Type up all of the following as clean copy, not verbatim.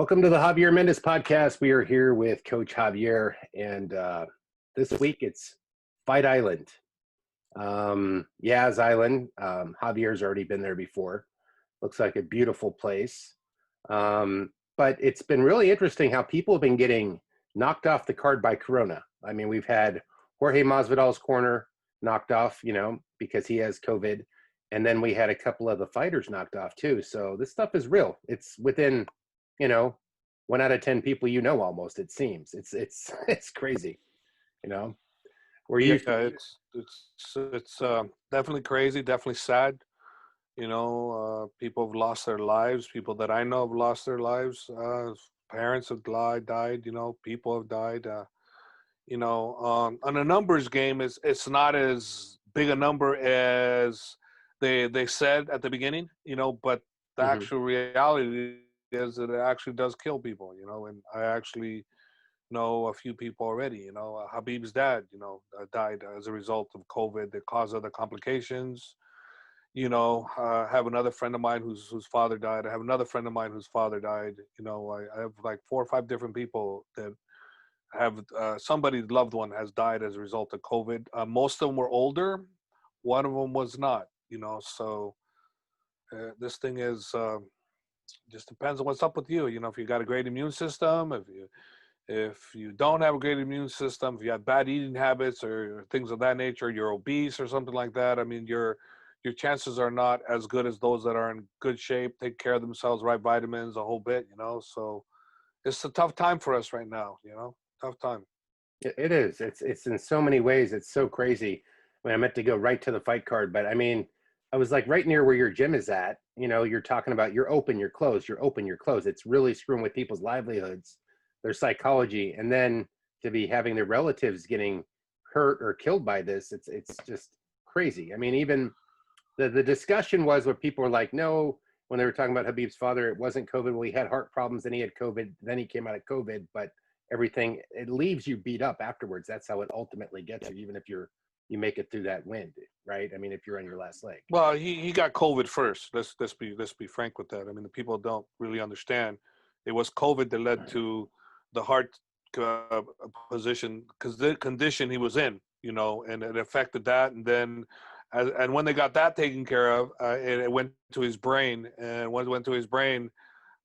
Welcome to the Javier Mendez podcast. We are here with Coach Javier, and this week it's Fight Island. Yaz Island. Javier's already been there before. Looks like a beautiful place. But it's been really interesting how people have been getting knocked off the card by Corona. I mean, we've had Jorge Masvidal's corner knocked off, because he has COVID. And then we had a couple of the fighters knocked off too. So this stuff is real. It's within, 1 out of 10 people, almost, it seems. It's crazy, Were you? Yeah, it's definitely crazy, definitely sad. People have lost their lives. People that I know have lost their lives. Parents have died. People have died. On a numbers game, it's not as big a number as they said at the beginning. But the actual reality is that it actually does kill people. And I actually know a few people already. Khabib's dad, died as a result of COVID that caused other complications. Have another friend of mine whose father died. I have another friend of mine whose father died. I have like 4 or 5 different people that have somebody's loved one has died as a result of COVID. Most of them were older. One of them was not. So this thing is just depends on what's up with you. If you got a great immune system, if you don't have a great immune system, if you have bad eating habits or things of that nature, you're obese or something like that. I mean, your chances are not as good as those that are in good shape, take care of themselves, right vitamins, a whole bit, So it's a tough time for us right now, tough time. It is. It's in so many ways. It's so crazy. I meant to go right to the fight card, but I mean, I was like right near where your gym is at. You're talking about you're open, you're closed, you're open, you're closed. It's really screwing with people's livelihoods, their psychology, and then to be having their relatives getting hurt or killed by this, it's just crazy. I mean, even the discussion was where people were like, no, when they were talking about Khabib's father, it wasn't COVID. Well, he had heart problems, then he had COVID, then he came out of COVID, but everything, it leaves you beat up afterwards. That's how it ultimately gets you, even if you make it through that wind, right? I mean, if you're on your last leg. Well, he got COVID first. Let's be frank with that. I mean, the people don't really understand. It was COVID that led to the heart position, because the condition he was in, and it affected that. And then, and when they got that taken care of, it went to his brain. And when it went to his brain,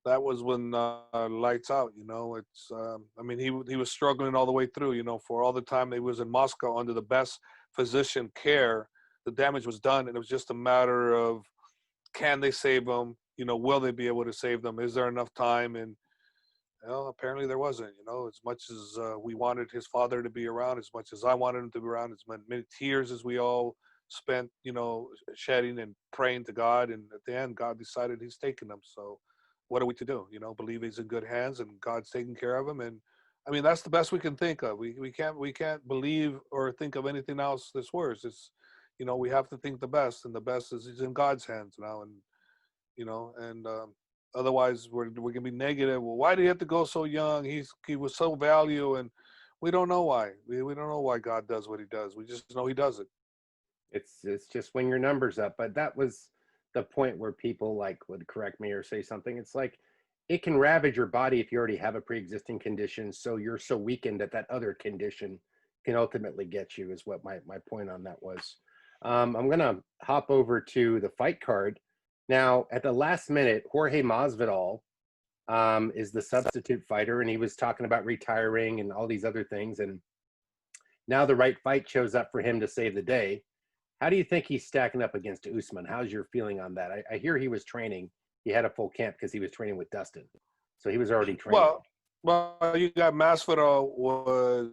that was when lights out. It's I mean, he was struggling all the way through. For all the time he was in Moscow under the best physician care, the damage was done, and it was just a matter of, can they save him? Will they be able to save them? Is there enough time? And apparently there wasn't. As much as we wanted his father to be around, as much as I wanted him to be around, as many tears as we all spent, shedding and praying to God, and at the end, God decided He's taking them. So, what are we to do? Believe He's in good hands, and God's taking care of him. And I mean, that's the best we can think of. We can't believe or think of anything else that's worse. It's, we have to think the best, and the best is He's in God's hands now. And otherwise we're gonna be negative. Well, why did he have to go so young? He was so value, and we don't know why. We don't know why God does what He does. We just know He does it. It's just when your numbers up. But that was the point where people would correct me or say something. It's like, it can ravage your body if you already have a pre-existing condition. So you're so weakened that other condition can ultimately get you, is what my point on that was. I'm going to hop over to the fight card. Now, at the last minute, Jorge Masvidal is the substitute fighter, and he was talking about retiring and all these other things. And now the right fight shows up for him to save the day. How do you think he's stacking up against Usman? How's your feeling on that? I hear he was training. He had a full camp because he was training with Dustin. So he was already training. Well, you got Masvidal was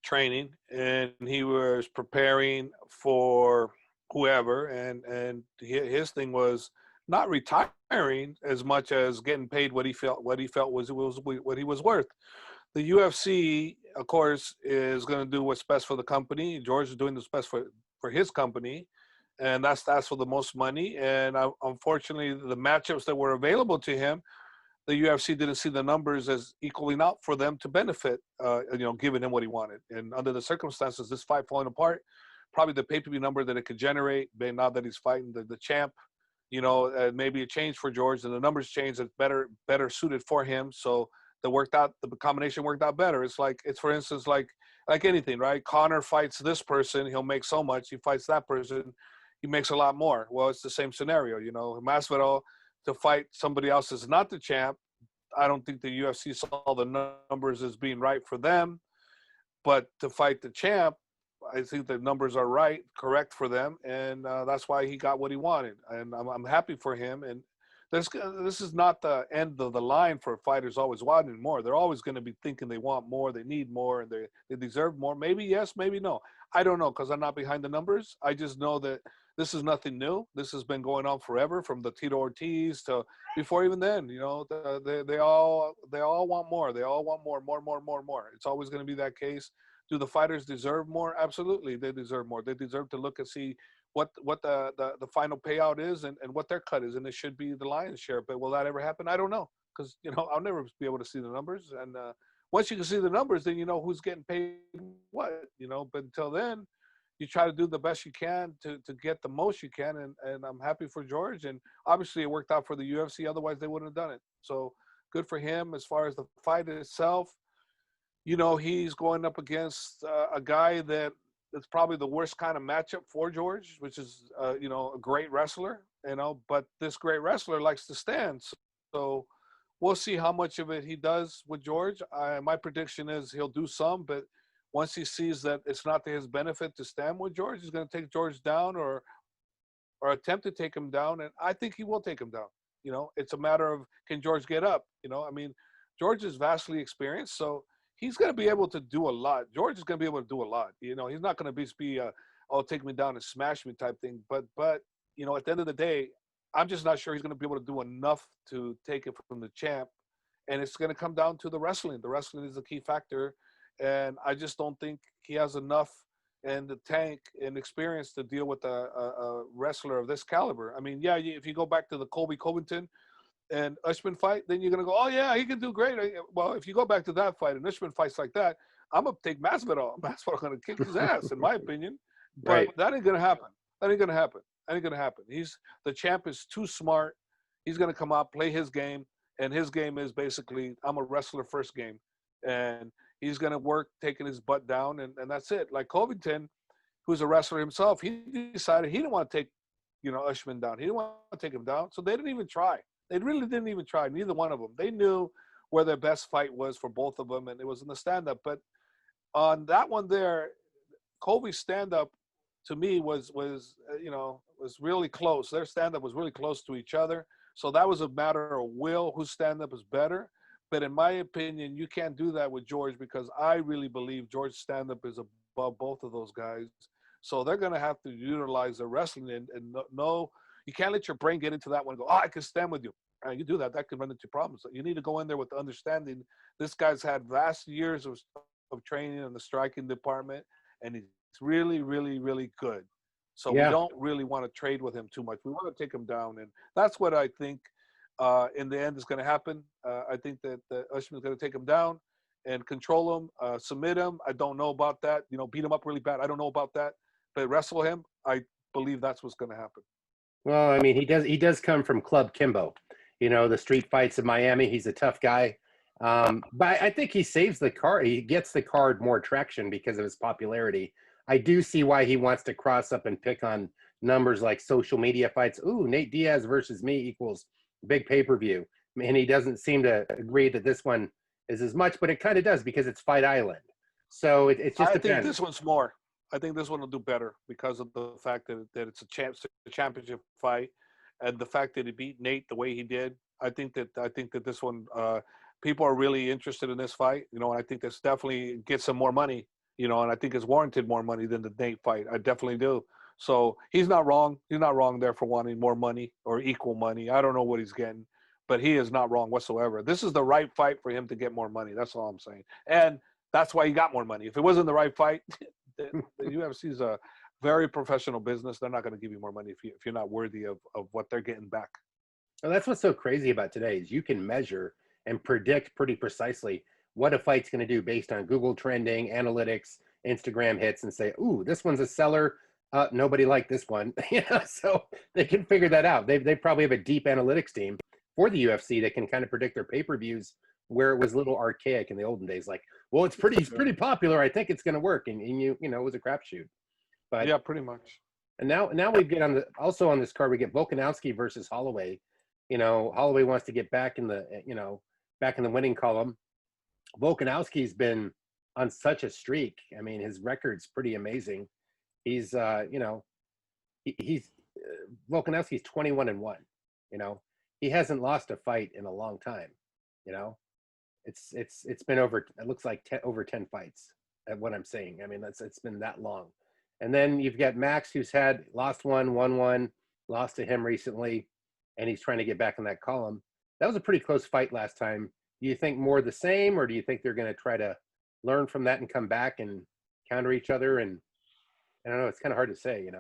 training, and he was preparing for whoever, and his thing was not retiring as much as getting paid what he felt was what he was worth. The UFC, of course, is going to do what's best for the company. George is doing what's best for his company, and that's for the most money. And unfortunately, the matchups that were available to him, the UFC didn't see the numbers as equaling out for them to benefit, giving him what he wanted. And under the circumstances, this fight falling apart, probably the pay-per-view number that it could generate, now that he's fighting the champ, maybe it changed for George and the numbers changed. It's better suited for him. So the combination worked out better. It's for instance, like anything, right? Connor fights this person, he'll make so much. He fights that person, he makes a lot more. Well, it's the same scenario, Masvidal to fight somebody else that's not the champ. I don't think the UFC saw the numbers as being right for them, but to fight the champ, I think the numbers are correct for them, and that's why he got what he wanted, and I'm happy for him. And this is not the end of the line for fighters always wanting more. They're always going to be thinking they want more, they need more, and they deserve more. Maybe yes, maybe no. I don't know because I'm not behind the numbers. I just know that this is nothing new. This has been going on forever, from the Tito Ortiz to before even then. They all want more. They all want more. It's always going to be that case. Do the fighters deserve more? Absolutely, they deserve more. They deserve to look and see what the final payout is and what their cut is, and it should be the lion's share. But will that ever happen? I don't know, because I'll never be able to see the numbers. And once you can see the numbers, then you know who's getting paid what. But until then, you try to do the best you can to get the most you can. And I'm happy for George. And obviously, it worked out for the UFC. Otherwise, they wouldn't have done it. So good for him. As far as the fight itself, he's going up against a guy that it's probably the worst kind of matchup for George, which is, a great wrestler, but this great wrestler likes to stand. So we'll see how much of it he does with George. My prediction is he'll do some, but once he sees that it's not to his benefit to stand with George, he's going to take George down or attempt to take him down. And I think he will take him down. It's a matter of, can George get up? George is vastly experienced, so he's going to be able to do a lot. George is going to be able to do a lot. He's not going to be take me down and smash me type thing. But at the end of the day, I'm just not sure he's going to be able to do enough to take it from the champ. And it's going to come down to the wrestling. The wrestling is the key factor. And I just don't think he has enough in the tank and experience to deal with a wrestler of this caliber. I mean, yeah, if you go back to the Colby Covington and Usman fight, then you're going to go, oh, yeah, he can do great. Well, if you go back to that fight and Usman fights like that, I'm going to take Masvidal. Masvidal going to kick his ass, in my opinion. But Right. that ain't going to happen. That ain't going to happen. The champ is too smart. He's going to come out, play his game, and his game is basically, I'm a wrestler first game. And he's going to work taking his butt down, and that's it. Like Covington, who's a wrestler himself, he decided he didn't want to take, Usman down. He didn't want to take him down, so they didn't even try. They really didn't even try, neither one of them. They knew where their best fight was for both of them, and it was in the stand-up. But on that one there, Colby's stand-up, to me, was really close. Their stand-up was really close to each other. So that was a matter of will, whose stand-up is better. But in my opinion, you can't do that with George, because I really believe George's stand-up is above both of those guys. So they're going to have to utilize the wrestling and know. You can't let your brain get into that one and go, oh, I can stand with you. And you do that, that can run into problems. You need to go in there with the understanding this guy's had vast years of training in the striking department, and he's really, really, really good. So we don't really want to trade with him too much. We want to take him down, and that's what I think in the end is going to happen. I think that Usman's going to take him down and control him, submit him. I don't know about that. Beat him up really bad. I don't know about that. But wrestle him, I believe that's what's going to happen. Well, I mean, he does come from Club Kimbo, the street fights in Miami. He's a tough guy. But I think he saves the card. He gets the card more traction because of his popularity. I do see why he wants to cross up and pick on numbers like social media fights. Ooh, Nate Diaz versus me equals big pay-per-view. And he doesn't seem to agree that this one is as much, but it kind of does because it's Fight Island. So it just depends. I think this one's more. I think this one will do better because of the fact that it's a championship fight, and the fact that he beat Nate the way he did. I think that this one, people are really interested in this fight. And I think this definitely gets some more money. And I think it's warranted more money than the Nate fight. I definitely do. So he's not wrong. He's not wrong there for wanting more money or equal money. I don't know what he's getting, but he is not wrong whatsoever. This is the right fight for him to get more money. That's all I'm saying. And that's why he got more money. If it wasn't the right fight, the UFC is a very professional business. They're not going to give you more money if you're not worthy of what they're getting back. Well, that's what's so crazy about today is you can measure and predict pretty precisely what a fight's going to do based on Google trending, analytics, Instagram hits, and say, ooh, this one's a seller. nobody liked this one. So they can figure that out. They probably have a deep analytics team for the UFC that can kind of predict their pay-per-views, where it was a little archaic in the olden days. Like, well, it's pretty popular. I think it's going to work, and it was a crapshoot. But yeah, pretty much. And now we get also on this card, we get Volkanovski versus Holloway. Holloway wants to get back in the winning column. Volkanovski's been on such a streak. I mean, his record's pretty amazing. He's Volkanovski's 21-1. He hasn't lost a fight in a long time. It's been it looks like over 10 fights at what I'm saying. I mean, it's been that long. And then you've got Max, who's lost one, won one, lost to him recently, and he's trying to get back in that column. That was a pretty close fight last time. Do you think more the same, or do you think they're going to try to learn from that and come back and counter each other? And I don't know. It's kind of hard to say,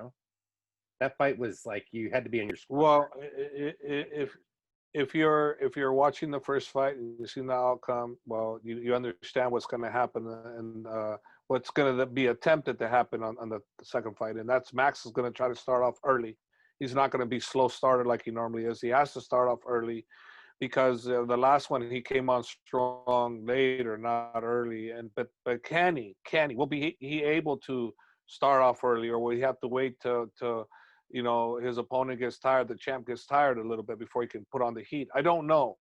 That fight was like you had to be in your squad. Well, if you're watching the first fight and you've seen the outcome, well, you understand what's going to happen and what's going to be attempted to happen on the second fight. And that's Max is going to try to start off early. He's not going to be slow started like he normally is. He has to start off early because the last one he came on strong later, not early. But can he? Will he able to start off early, or will he have to wait to his opponent gets tired, the champ gets tired a little bit before he can put on the heat? I don't know.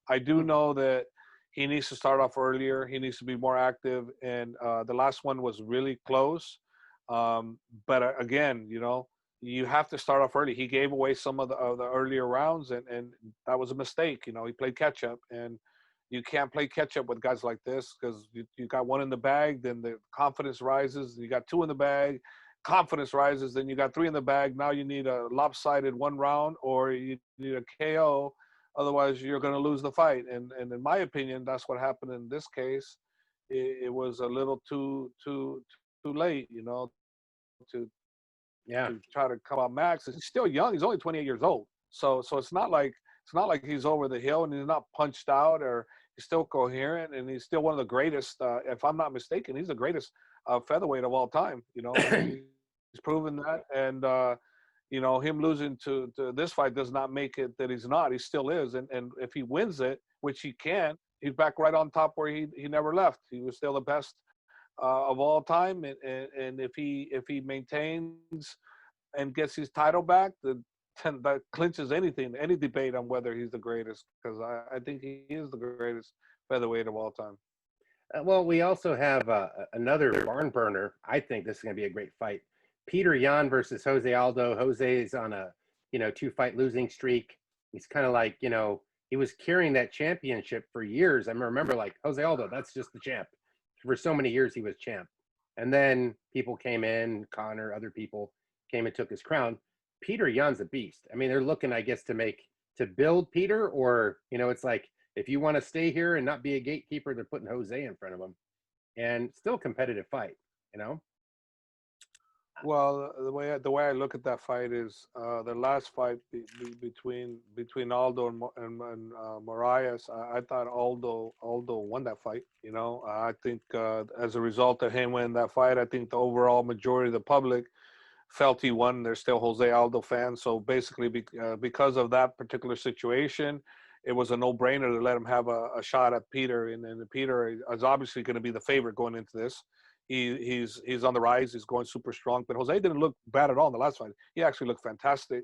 I do know that he needs to start off earlier. He needs to be more active. And the last one was really close. But again, you have to start off early. He gave away some of the earlier rounds, and that was a mistake. He played catch up, and you can't play catch up with guys like this because you got one in the bag, then the confidence rises. You got two in the bag, confidence rises, then you got three in the bag. Now you need a lopsided one round, or you need a KO. Otherwise, you're going to lose the fight. And in my opinion, that's what happened in this case. It was a little too late, to try to come out. Max, he's still young. He's only 28 years old. So it's not like he's over the hill and he's not punched out, or he's still coherent, and he's still one of the greatest. If I'm not mistaken, he's the greatest featherweight of all time. He's proven that, and him losing to this fight does not make it that he's not. He still is, and if he wins it, which he can, he's back right on top where he never left. He was still the best of all time, and if he maintains and gets his title back, that clinches any debate on whether he's the greatest, because I think he is the greatest featherweight of all time. Well, we also have another barn burner. I think this is going to be a great fight. Petr Yan versus Jose Aldo. Jose is on a 2-fight losing streak. He's kind of like, he was carrying that championship for years. I remember like Jose Aldo, that's just the champ. For so many years he was champ. And then people came in, Connor, other people came and took his crown. Petr Yan's a beast. I mean, they're looking, I guess, to build Petr, or, it's like, if you want to stay here and not be a gatekeeper, they're putting Jose in front of him. And still a competitive fight, Well, the way I look at that fight is the last fight between Aldo and Moraes. I thought Aldo won that fight. I think as a result of him winning that fight, I think the overall majority of the public felt he won. They're still Jose Aldo fans. So basically, because of that particular situation, it was a no-brainer to let him have a shot at Petr. And Petr is obviously going to be the favorite going into this. He's on the rise. He's going super strong. But Jose didn't look bad at all in the last fight. He actually looked fantastic.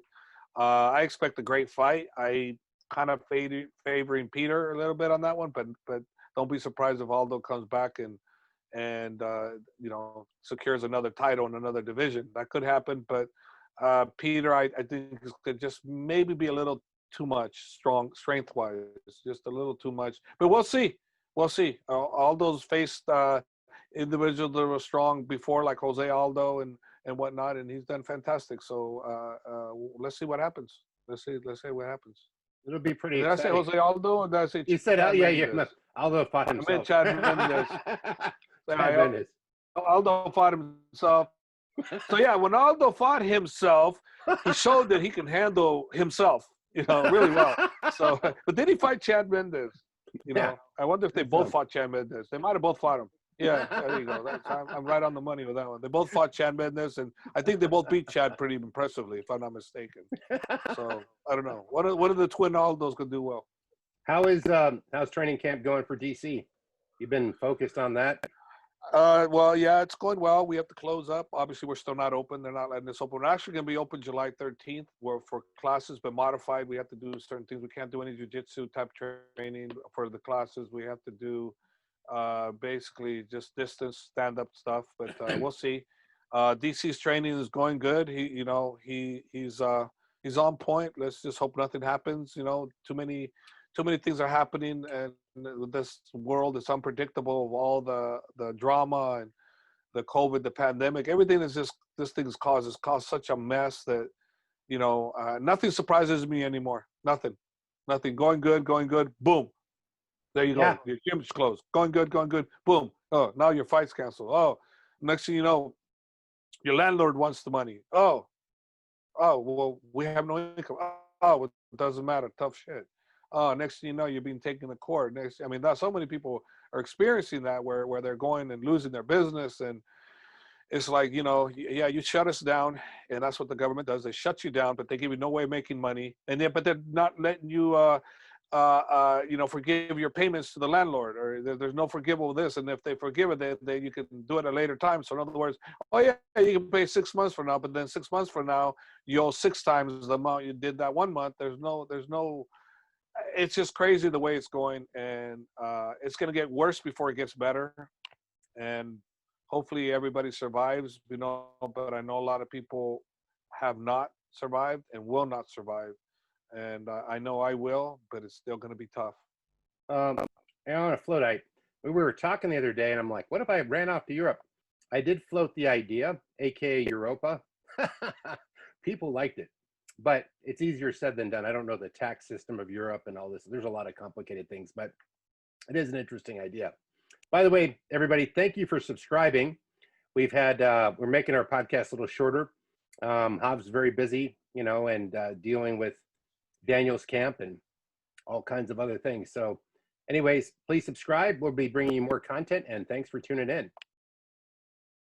I expect a great fight. I kind of favoring Petr a little bit on that one, but don't be surprised if Aldo comes back and secures another title in another division. That could happen. But Petr, I think could just maybe be a little too much strength-wise, just a little too much. But we'll see. Aldo's faced individuals that were strong before, like Jose Aldo and whatnot, and he's done fantastic. So let's see what happens. Let's see what happens. It'll be pretty. Did exciting. I say Jose Aldo, or did I say? You said, yeah. Aldo fought himself. I meant Chad Mendez. Chad Mendez. Aldo fought himself. So yeah, when Aldo fought himself, he showed that he can handle himself, really well. So, but then he fight Chad Mendez. I wonder if they both fought Chad Mendez. They might have both fought him. Yeah, there you go. I'm right on the money with that one. They both fought Chad Mendez, and I think they both beat Chad pretty impressively, if I'm not mistaken. So I don't know. What are the twin Aldos gonna do well? How's training camp going for DC? You've been focused on that? Well, yeah, it's going well. We have to close up. Obviously, we're still not open. They're not letting us open. We're actually going to be open July 13th. Where for classes, but modified. We have to do certain things. We can't do any jiu-jitsu type training for the classes. We have to do basically just distance stand-up stuff. But we'll see. DC's training is going good. He's on point. Let's just hope nothing happens. Too many things are happening, and this world is unpredictable of all the drama and the COVID, the pandemic. Everything is just, this thing has caused such a mess that nothing surprises me anymore. Nothing. Going good. Boom, there you go. Yeah. Your gym's closed. Going good. Boom. Oh, now your fight's canceled. Oh, next thing you know, your landlord wants the money. Oh, well, we have no income. Oh, it doesn't matter. Tough shit. Next thing you know, you're being taken to court. So many people are experiencing that where they're going and losing their business. And it's like, you shut us down, and that's what the government does. They shut you down, but they give you no way of making money. But they're not letting you, forgive your payments to the landlord, or there's no forgivable this. And if they forgive it, then you can do it at a later time. So in other words, you can pay 6 months from now, but then 6 months from now, you owe 6 times the amount you did that 1 month. There's no. It's just crazy the way it's going, and it's going to get worse before it gets better. And hopefully everybody survives, but I know a lot of people have not survived and will not survive. And I know I will, but it's still going to be tough. And on a float, we were talking the other day, and I'm like, what if I ran off to Europe? I did float the idea, aka Europa. People liked it. But it's easier said than done. I don't know the tax system of Europe and all this. There's a lot of complicated things, but it is an interesting idea. By the way, everybody, thank you for subscribing. We're making our podcast a little shorter. Hav's very busy, and dealing with Daniel's camp and all kinds of other things. So anyways, please subscribe. We'll be bringing you more content, and thanks for tuning in.